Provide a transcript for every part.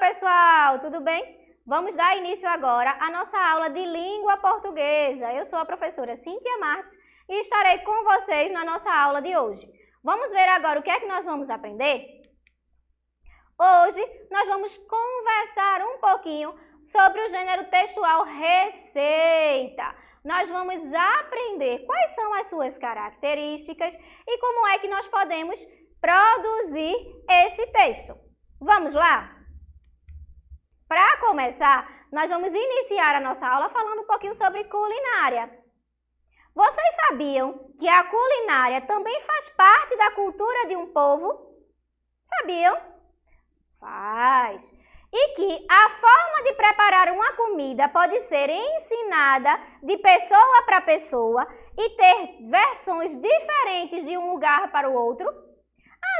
pessoal, tudo bem? Vamos dar início agora à nossa aula de língua portuguesa. Eu sou a professora Cíntia Martins e estarei com vocês na nossa aula de hoje. Vamos ver agora o que é que nós vamos aprender? Hoje nós vamos conversar um pouquinho sobre o gênero textual receita. Nós vamos aprender quais são as suas características e como é que nós podemos produzir esse texto. Vamos lá? Para começar, nós vamos iniciar a nossa aula falando um pouquinho sobre culinária. Vocês sabiam que a culinária também faz parte da cultura de um povo? Sabiam? Faz. E que a forma de preparar uma comida pode ser ensinada de pessoa para pessoa e ter versões diferentes de um lugar para o outro?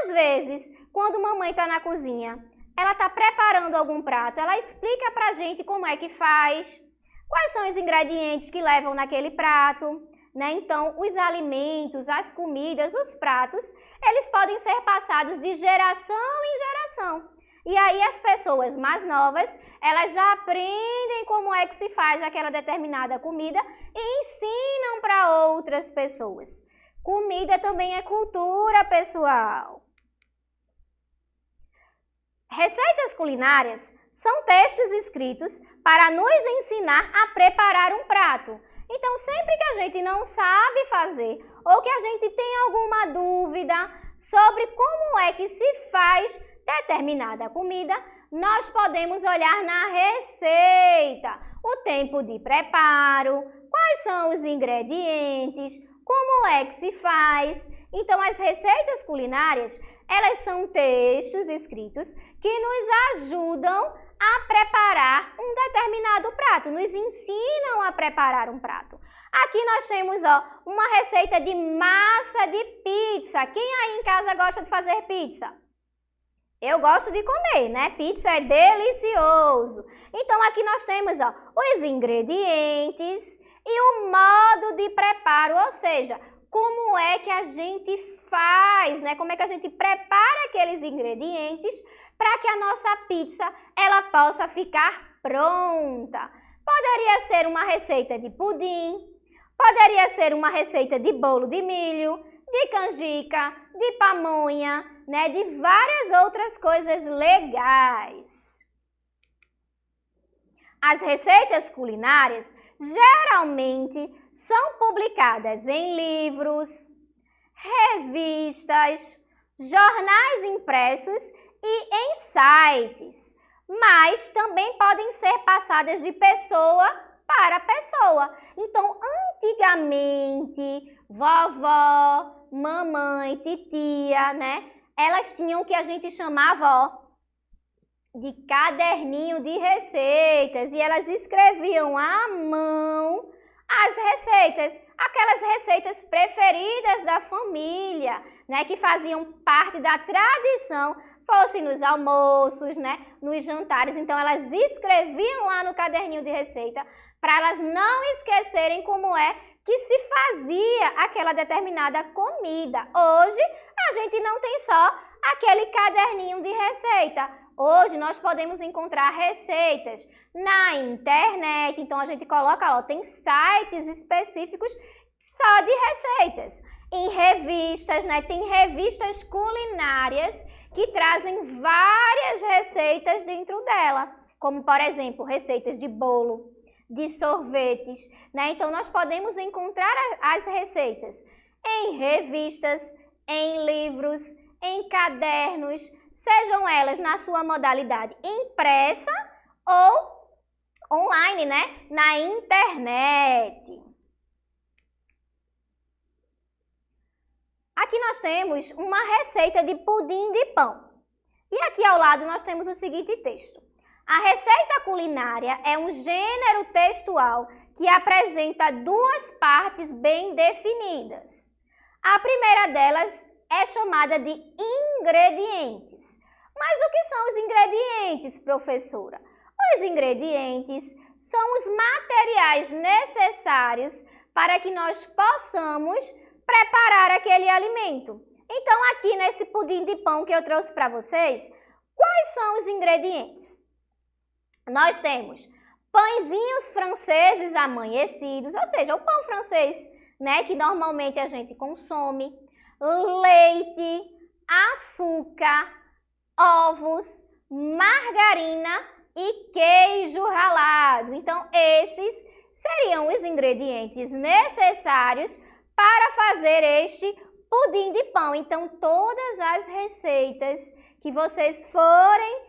Às vezes, quando mamãe está na cozinha, ela está preparando algum prato, ela explica para a gente como é que faz, quais são os ingredientes que levam naquele prato, né? Então, os alimentos, as comidas, os pratos, eles podem ser passados de geração em geração. E aí as pessoas mais novas, elas aprendem como é que se faz aquela determinada comida e ensinam para outras pessoas. Comida também é cultura, pessoal. Receitas culinárias são textos escritos para nos ensinar a preparar um prato. Então, sempre que a gente não sabe fazer ou que a gente tem alguma dúvida sobre como é que se faz determinada comida, nós podemos olhar na receita, o tempo de preparo, quais são os ingredientes, como é que se faz. Então, as receitas culinárias, elas são textos escritos que nos ajudam a preparar um determinado prato, nos ensinam a preparar um prato. Aqui nós temos uma receita de massa de pizza. Quem aí em casa gosta de fazer pizza? Eu gosto de comer, né? Pizza é delicioso. Então, aqui nós temos os ingredientes e o modo de preparo, ou seja, como é que a gente faz, né? Como é que a gente prepara aqueles ingredientes para que a nossa pizza ela possa ficar pronta. Poderia ser uma receita de pudim, poderia ser uma receita de bolo de milho, de canjica, de pamonha, né? De várias outras coisas legais. As receitas culinárias geralmente são publicadas em livros, revistas, jornais impressos e em sites, mas também podem ser passadas de pessoa para pessoa. Então, antigamente, vovó, mamãe, titia, né? Elas tinham o que a gente chamava, de caderninho de receitas, e elas escreviam à mão as receitas, aquelas receitas preferidas da família, né, que faziam parte da tradição, fosse nos almoços, né, nos jantares. Então, elas escreviam lá no caderninho de receita para elas não esquecerem como é que se fazia aquela determinada comida. Hoje, a gente não tem só aquele caderninho de receita. Hoje, nós podemos encontrar receitas na internet. Então, a gente coloca, tem sites específicos só de receitas. Em revistas, né? Tem revistas culinárias que trazem várias receitas dentro dela. Como, por exemplo, receitas de bolo, de sorvetes, né? Então, nós podemos encontrar as receitas em revistas, em livros, em cadernos, sejam elas na sua modalidade impressa ou online, né? Na internet. Aqui nós temos uma receita de pudim de pão. E aqui ao lado nós temos o seguinte texto. A receita culinária é um gênero textual que apresenta duas partes bem definidas. A primeira delas é chamada de ingredientes. Mas o que são os ingredientes, professora? Os ingredientes são os materiais necessários para que nós possamos preparar aquele alimento. Então, aqui nesse pudim de pão que eu trouxe para vocês, quais são os ingredientes? Nós temos pãezinhos franceses amanhecidos, ou seja, o pão francês, né, que normalmente a gente consome, leite, açúcar, ovos, margarina e queijo ralado. Então, esses seriam os ingredientes necessários para fazer este pudim de pão. Então, todas as receitas que vocês forem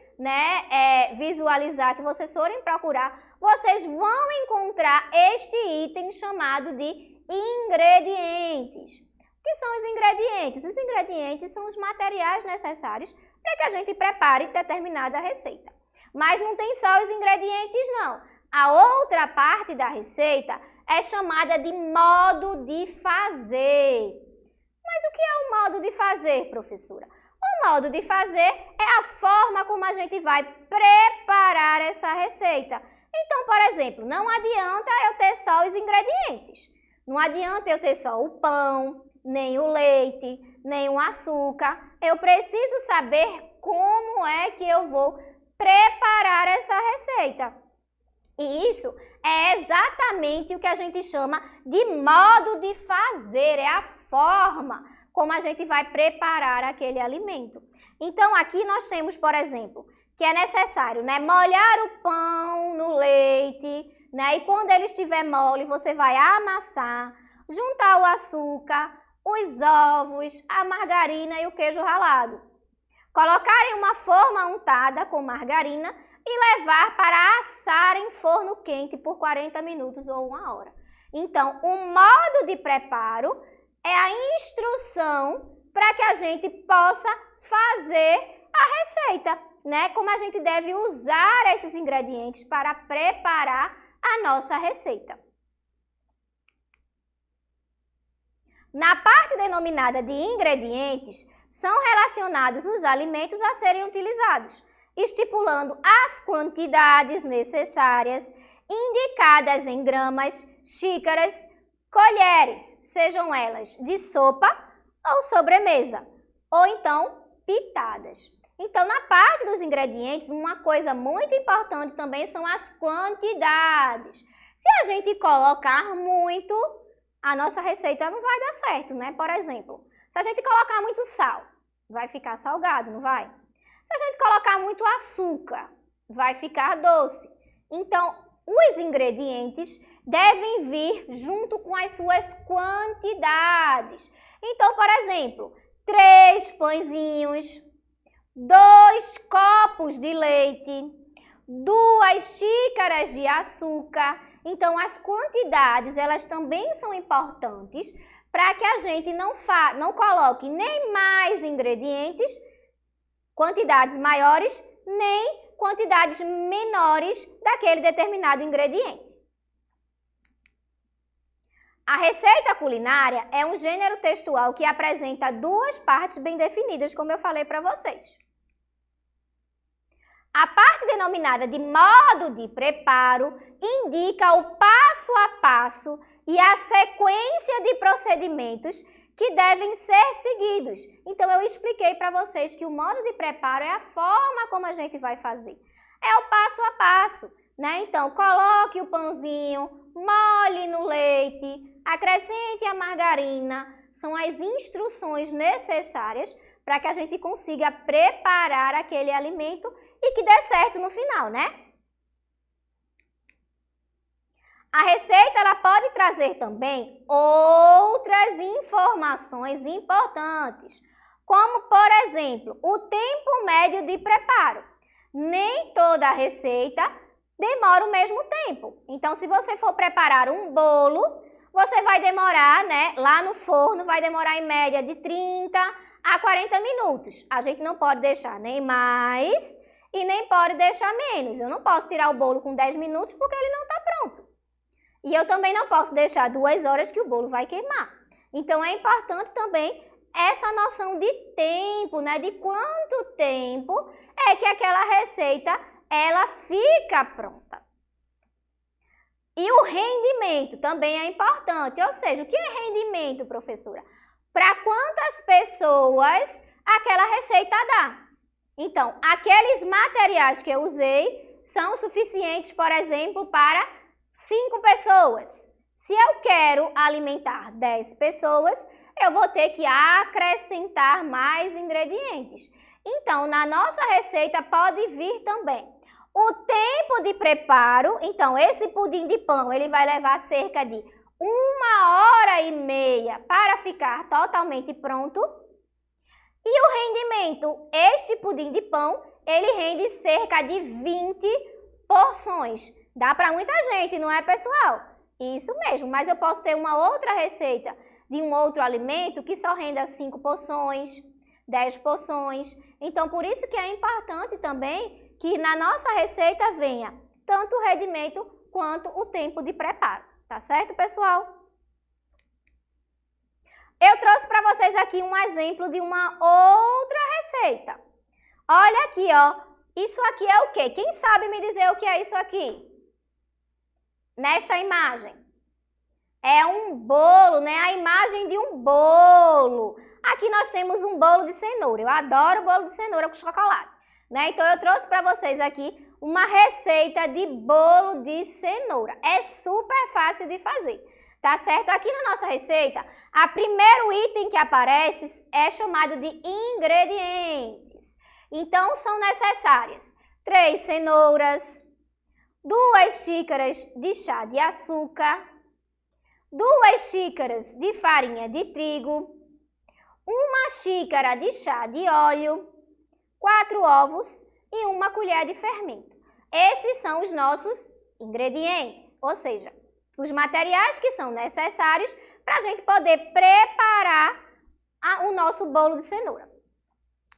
visualizar, que vocês forem procurar, vocês vão encontrar este item chamado de ingredientes. O que são os ingredientes? Os ingredientes são os materiais necessários para que a gente prepare determinada receita. Mas não tem só os ingredientes, não. A outra parte da receita é chamada de modo de fazer. Mas o que é o modo de fazer, professora? O modo de fazer é a forma como a gente vai preparar essa receita. Então, por exemplo, não adianta eu ter só os ingredientes. Não adianta eu ter só o pão, nem o leite, nem o açúcar. Eu preciso saber como é que eu vou preparar essa receita. E isso é exatamente o que a gente chama de modo de fazer, é a forma como a gente vai preparar aquele alimento. Então, aqui nós temos, por exemplo, que é necessário, molhar o pão no leite, e quando ele estiver mole, você vai amassar, juntar o açúcar, os ovos, a margarina e o queijo ralado. Colocar em uma forma untada com margarina e levar para assar em forno quente por 40 minutos ou 1 hora. Então, o modo de preparo é a instrução para que a gente possa fazer a receita, como a gente deve usar esses ingredientes para preparar a nossa receita. Na parte denominada de ingredientes, são relacionados os alimentos a serem utilizados, estipulando as quantidades necessárias, indicadas em gramas, xícaras, colheres, sejam elas de sopa ou sobremesa, ou então pitadas. Então, na parte dos ingredientes, uma coisa muito importante também são as quantidades. Se a gente colocar muito, a nossa receita não vai dar certo, Por exemplo, se a gente colocar muito sal, vai ficar salgado, não vai? Se a gente colocar muito açúcar, vai ficar doce. Então, os ingredientes devem vir junto com as suas quantidades. Então, por exemplo, 3 pãezinhos, 2 copos de leite, 2 xícaras de açúcar. Então, as quantidades, elas também são importantes para que a gente não coloque nem mais ingredientes, quantidades maiores, nem quantidades menores daquele determinado ingrediente. A receita culinária é um gênero textual que apresenta 2 partes bem definidas, como eu falei para vocês. A parte denominada de modo de preparo indica o passo a passo e a sequência de procedimentos que devem ser seguidos. Então, eu expliquei para vocês que o modo de preparo é a forma como a gente vai fazer. É o passo a passo, Então, coloque o pãozinho, molhe no leite, acrescente a margarina. São as instruções necessárias para que a gente consiga preparar aquele alimento e que dê certo no final, A receita ela pode trazer também outras informações importantes, como, por exemplo, o tempo médio de preparo. Nem toda receita demora o mesmo tempo. Então, se você for preparar um bolo, você vai demorar, lá no forno, vai demorar em média de 30 a 40 minutos. A gente não pode deixar nem mais e nem pode deixar menos. Eu não posso tirar o bolo com 10 minutos porque ele não está pronto. E eu também não posso deixar 2 horas que o bolo vai queimar. Então, é importante também essa noção de tempo, de quanto tempo é que aquela receita ela fica pronta. E o rendimento também é importante. Ou seja, o que é rendimento, professora? Para quantas pessoas aquela receita dá? Então, aqueles materiais que eu usei, são suficientes, por exemplo, para 5 pessoas. Se eu quero alimentar 10 pessoas, eu vou ter que acrescentar mais ingredientes. Então, na nossa receita pode vir também o tempo de preparo. Então, esse pudim de pão, ele vai levar cerca de 1h30 para ficar totalmente pronto. E o rendimento, este pudim de pão, ele rende cerca de 20 porções. Dá para muita gente, não é, pessoal? Isso mesmo, mas eu posso ter uma outra receita de um outro alimento que só renda 5 porções, 10 porções. Então, por isso que é importante também que na nossa receita venha tanto o rendimento quanto o tempo de preparo. Tá certo, pessoal? Eu trouxe para vocês aqui um exemplo de uma outra receita. Olha aqui, ó. Isso aqui é o quê? Quem sabe me dizer o que é isso aqui? Nesta imagem. É um bolo, né? A imagem de um bolo. Aqui nós temos um bolo de cenoura. Eu adoro bolo de cenoura com chocolate, né? Então eu trouxe para vocês aqui uma receita de bolo de cenoura. É super fácil de fazer, tá certo? Aqui na nossa receita, o primeiro item que aparece é chamado de ingredientes. Então, são necessárias 3 cenouras, 2 xícaras de chá de açúcar, 2 xícaras de farinha de trigo, 1 xícara de chá de óleo, 4 ovos e 1 colher de fermento. Esses são os nossos ingredientes, ou seja, os materiais que são necessários para a gente poder preparar o nosso bolo de cenoura.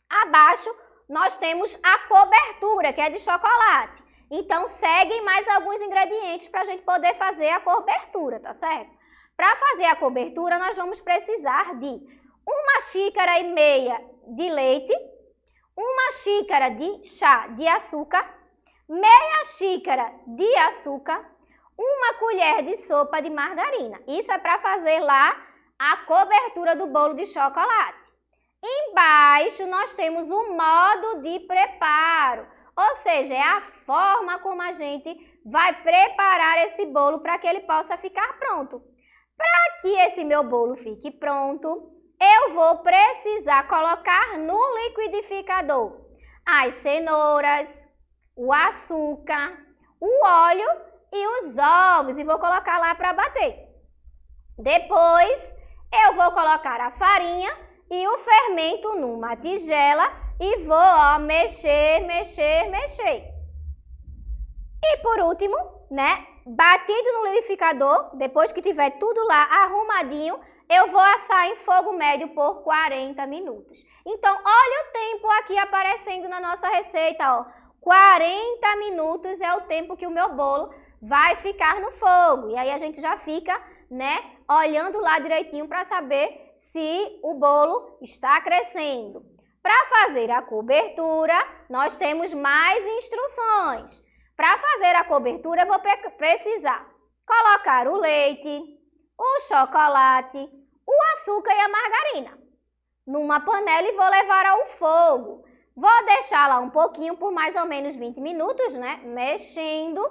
Abaixo, nós temos a cobertura, que é de chocolate. Então, seguem mais alguns ingredientes para a gente poder fazer a cobertura, tá certo? Para fazer a cobertura, nós vamos precisar de 1,5 xícara de leite, 1 xícara de chá de açúcar, meia xícara de açúcar, 1 colher de sopa de margarina. Isso é para fazer lá a cobertura do bolo de chocolate. Embaixo nós temos o modo de preparo, ou seja, é a forma como a gente vai preparar esse bolo para que ele possa ficar pronto. Para que esse meu bolo fique pronto, eu vou precisar colocar no liquidificador as cenouras, o açúcar, o óleo e os ovos e vou colocar lá para bater. Depois, eu vou colocar a farinha e o fermento numa tigela e vou, ó, mexer. E por último, né, batido no liquidificador, depois que tiver tudo lá arrumadinho, eu vou assar em fogo médio por 40 minutos. Então, olha o tempo aqui aparecendo na nossa receita, ó. 40 minutos é o tempo que o meu bolo vai ficar no fogo. E aí a gente já fica, né, olhando lá direitinho para saber se o bolo está crescendo. Para fazer a cobertura, nós temos mais instruções. Para fazer a cobertura, eu vou precisar colocar o leite, o chocolate, o açúcar e a margarina numa panela e vou levar ao fogo. Vou deixar lá um pouquinho por mais ou menos 20 minutos, né? Mexendo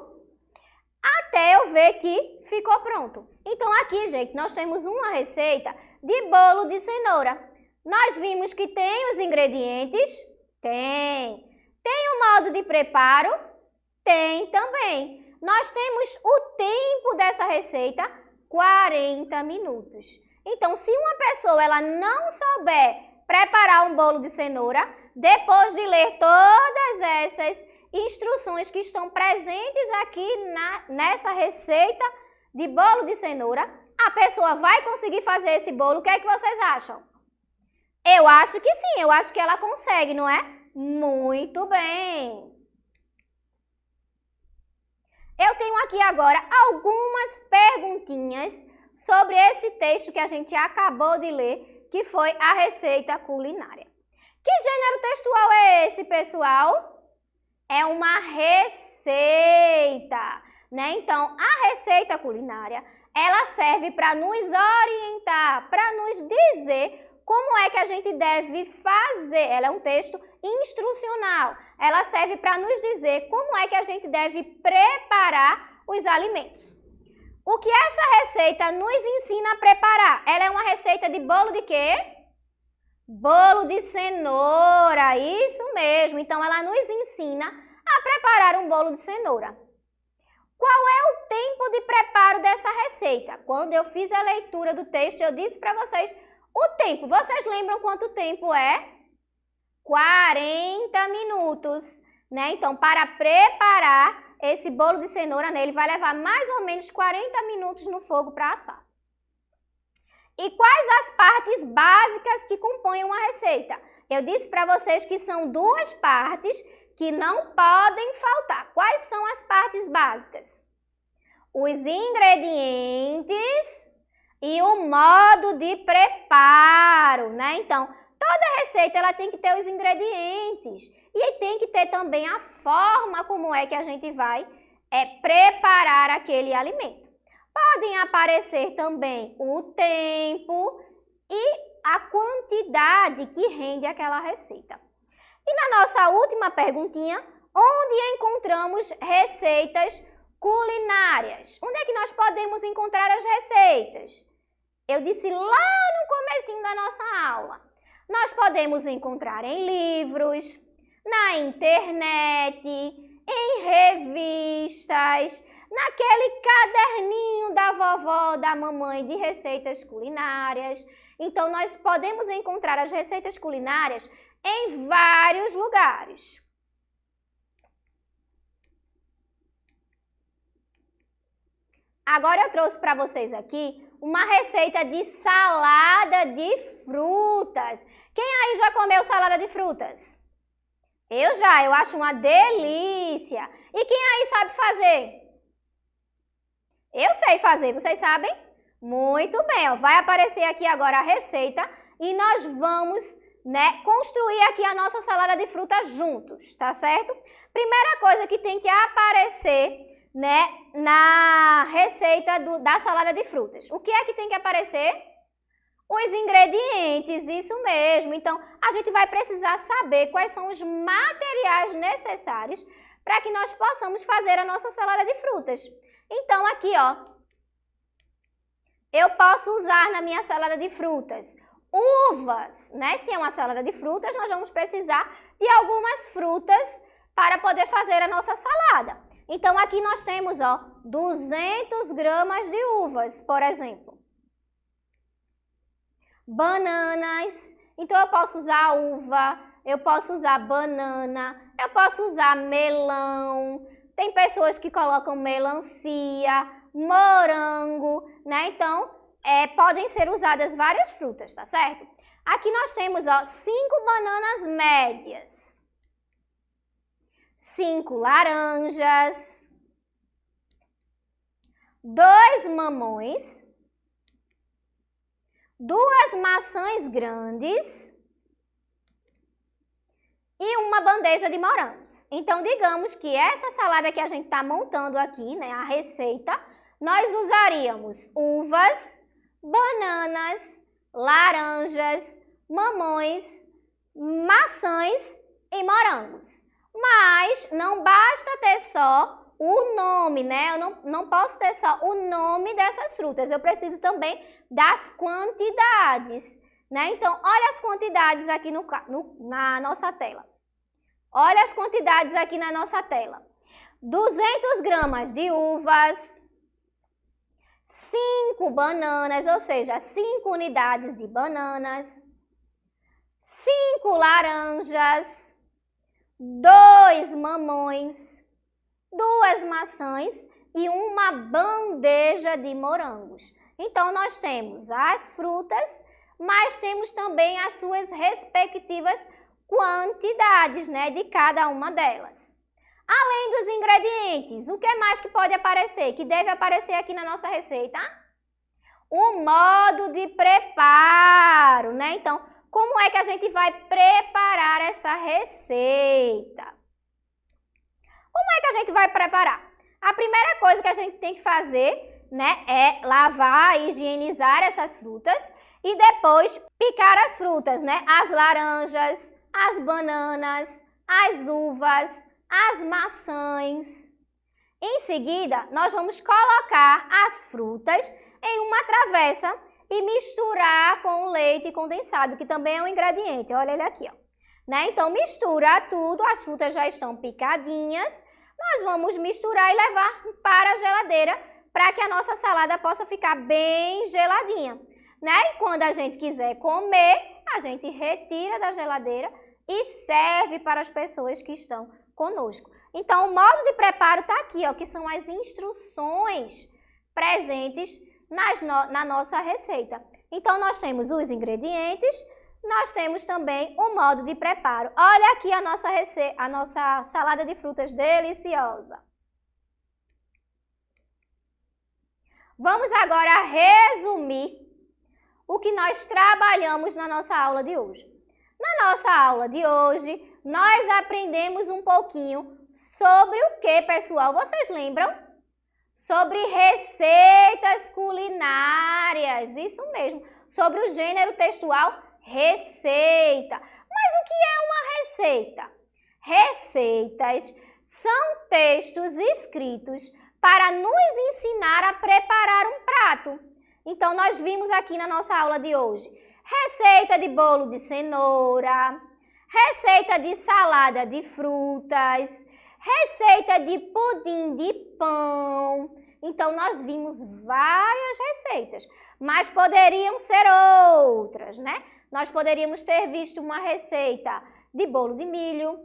até eu ver que ficou pronto. Então aqui, gente, nós temos uma receita de bolo de cenoura. Nós vimos que tem os ingredientes? Tem. Tem o modo de preparo? Tem também. Nós temos o tempo dessa receita, 40 minutos. Então, se uma pessoa ela não souber preparar um bolo de cenoura, depois de ler todas essas instruções que estão presentes aqui nessa receita de bolo de cenoura, a pessoa vai conseguir fazer esse bolo. O que é que vocês acham? Eu acho que sim, eu acho que ela consegue, não é? Muito bem! Eu tenho aqui agora algumas perguntinhas sobre esse texto que a gente acabou de ler, que foi a receita culinária. Que gênero textual é esse, pessoal? É uma receita, né? Então, a receita culinária, ela serve para nos orientar, para nos dizer como é que a gente deve fazer. Ela é um texto instrucional. Ela serve para nos dizer como é que a gente deve preparar os alimentos. O que essa receita nos ensina a preparar? Ela é uma receita de bolo de quê? Bolo de cenoura, isso mesmo. Então, ela nos ensina a preparar um bolo de cenoura. Qual é o tempo de preparo dessa receita? Quando eu fiz a leitura do texto, eu disse para vocês o tempo. Vocês lembram quanto tempo é? 40 minutos, né? Então, para preparar esse bolo de cenoura, né, ele vai levar mais ou menos 40 minutos no fogo para assar. E quais as partes básicas que compõem uma receita? Eu disse para vocês que são duas partes que não podem faltar. Quais são as partes básicas? Os ingredientes e o modo de preparo, né? Então, toda receita ela tem que ter os ingredientes e tem que ter também a forma como é que a gente vai preparar aquele alimento. Podem aparecer também o tempo e a quantidade que rende aquela receita. E na nossa última perguntinha, onde encontramos receitas culinárias? Onde é que nós podemos encontrar as receitas? Eu disse lá no comecinho da nossa aula. Nós podemos encontrar em livros, na internet, em revistas, naquele caderninho da vovó, da mamãe de receitas culinárias. Então, nós podemos encontrar as receitas culinárias em vários lugares. Agora eu trouxe para vocês aqui uma receita de salada de frutas. Quem aí já comeu salada de frutas? Eu acho uma delícia. E quem aí sabe fazer? Eu sei fazer, vocês sabem? Muito bem, ó, vai aparecer aqui agora a receita e nós vamos, né, construir aqui a nossa salada de frutas juntos, tá certo? Primeira coisa que tem que aparecer, né, na receita da salada de frutas. O que é que tem que aparecer? Os ingredientes, isso mesmo. Então, a gente vai precisar saber quais são os materiais necessários para que nós possamos fazer a nossa salada de frutas. Então, aqui, ó, eu posso usar na minha salada de frutas uvas, né? Se é uma salada de frutas, nós vamos precisar de algumas frutas para poder fazer a nossa salada. Então, aqui nós temos, ó, 200 gramas de uvas, por exemplo. Bananas, então eu posso usar uva, eu posso usar banana, eu posso usar melão. Tem pessoas que colocam melancia, morango, né? Então, podem ser usadas várias frutas, tá certo? Aqui nós temos, ó, 5 bananas médias, 5 laranjas, 2 mamões, 2 maçãs grandes e uma bandeja de morangos. Então, digamos que essa salada que a gente está montando aqui, né, a receita, nós usaríamos uvas, bananas, laranjas, mamões, maçãs e morangos. Mas não basta ter só o nome, né? Eu não posso ter só o nome dessas frutas, eu preciso também das quantidades, né? Então, olha as quantidades aqui na nossa tela. Olha as quantidades aqui na nossa tela. 200 gramas de uvas, 5 bananas, ou seja, 5 unidades de bananas, 5 laranjas, 2 mamões, 2 maçãs e uma bandeja de morangos. Então, nós temos as frutas, mas temos também as suas respectivas quantidades, né, de cada uma delas. Além dos ingredientes, o que mais que pode aparecer, que deve aparecer aqui na nossa receita? O modo de preparo, né? Então, como é que a gente vai preparar essa receita? Como é que a gente vai preparar? A primeira coisa que a gente tem que fazer né, é lavar e higienizar essas frutas e depois picar as frutas, né, as laranjas, as bananas, as uvas, as maçãs. Em seguida, nós vamos colocar as frutas em uma travessa e misturar com o leite condensado, que também é um ingrediente. Olha ele aqui, ó. Né? Então, mistura tudo, as frutas já estão picadinhas. Nós vamos misturar e levar para a geladeira para que a nossa salada possa ficar bem geladinha. Né? E quando a gente quiser comer, a gente retira da geladeira e serve para as pessoas que estão conosco. Então, o modo de preparo está aqui, ó, que são as instruções presentes na nossa receita. Então, nós temos os ingredientes, nós temos também o modo de preparo. Olha aqui a nossa salada de frutas deliciosa. Vamos agora resumir o que nós trabalhamos na nossa aula de hoje. Na nossa aula de hoje, nós aprendemos um pouquinho sobre o que, pessoal? Vocês lembram? Sobre receitas culinárias, isso mesmo, sobre o gênero textual receita. Mas o que é uma receita? Receitas são textos escritos para nos ensinar a preparar um prato. Então, nós vimos aqui na nossa aula de hoje, receita de bolo de cenoura, receita de salada de frutas, receita de pudim de pão. Então, nós vimos várias receitas, mas poderiam ser outras, né? Nós poderíamos ter visto uma receita de bolo de milho,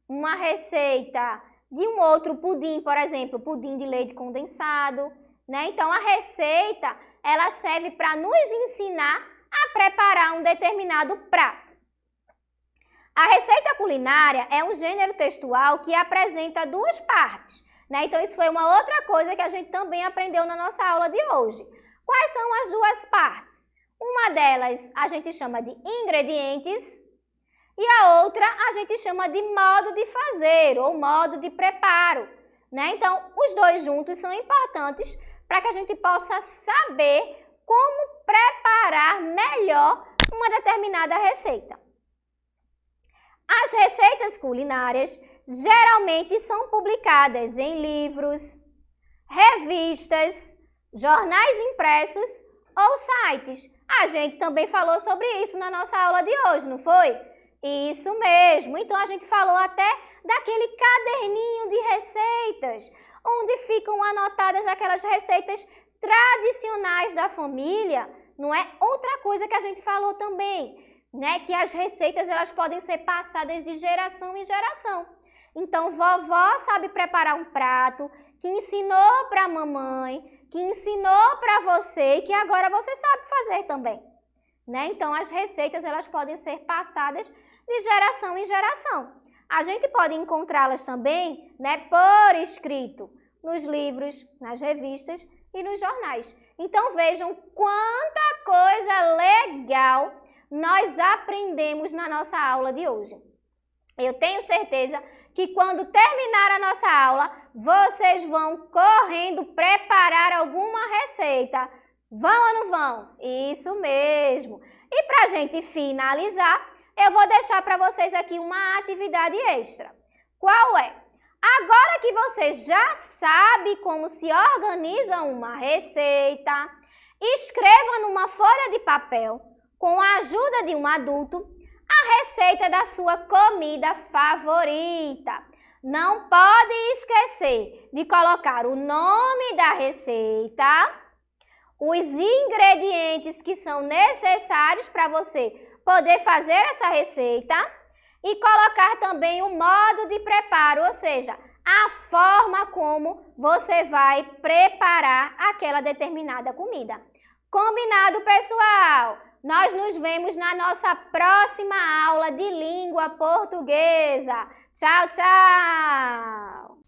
uma receita de um outro pudim, por exemplo, pudim de leite condensado, né? Então, a receita, ela serve para nos ensinar a preparar um determinado prato. A receita culinária é um gênero textual que apresenta duas partes, né? Então, isso foi uma outra coisa que a gente também aprendeu na nossa aula de hoje. Quais são as duas partes? Uma delas a gente chama de ingredientes e a outra a gente chama de modo de fazer ou modo de preparo, né? Então, os dois juntos são importantes para que a gente possa saber como preparar melhor uma determinada receita. As receitas culinárias geralmente são publicadas em livros, revistas, jornais impressos ou sites. A gente também falou sobre isso na nossa aula de hoje, não foi? Isso mesmo. Então, a gente falou até daquele caderninho de receitas, onde ficam anotadas aquelas receitas tradicionais da família, não é? Outra coisa que a gente falou também, né, que as receitas elas podem ser passadas de geração em geração. Então, vovó sabe preparar um prato que ensinou para a mamãe, que ensinou para você e que agora você sabe fazer também, né? Então, as receitas elas podem ser passadas de geração em geração. A gente pode encontrá-las também, né, por escrito, nos livros, nas revistas e nos jornais. Então, vejam quanta coisa legal nós aprendemos na nossa aula de hoje. Eu tenho certeza que quando terminar a nossa aula, vocês vão correndo preparar alguma receita. Vão ou não vão? Isso mesmo. E para a gente finalizar, eu vou deixar para vocês aqui uma atividade extra. Qual é? Agora que você já sabe como se organiza uma receita, escreva numa folha de papel, com a ajuda de um adulto, a receita da sua comida favorita. Não pode esquecer de colocar o nome da receita, os ingredientes que são necessários para você poder fazer essa receita e colocar também o modo de preparo, ou seja, a forma como você vai preparar aquela determinada comida. Combinado, pessoal? Nós nos vemos na nossa próxima aula de língua portuguesa. Tchau, tchau!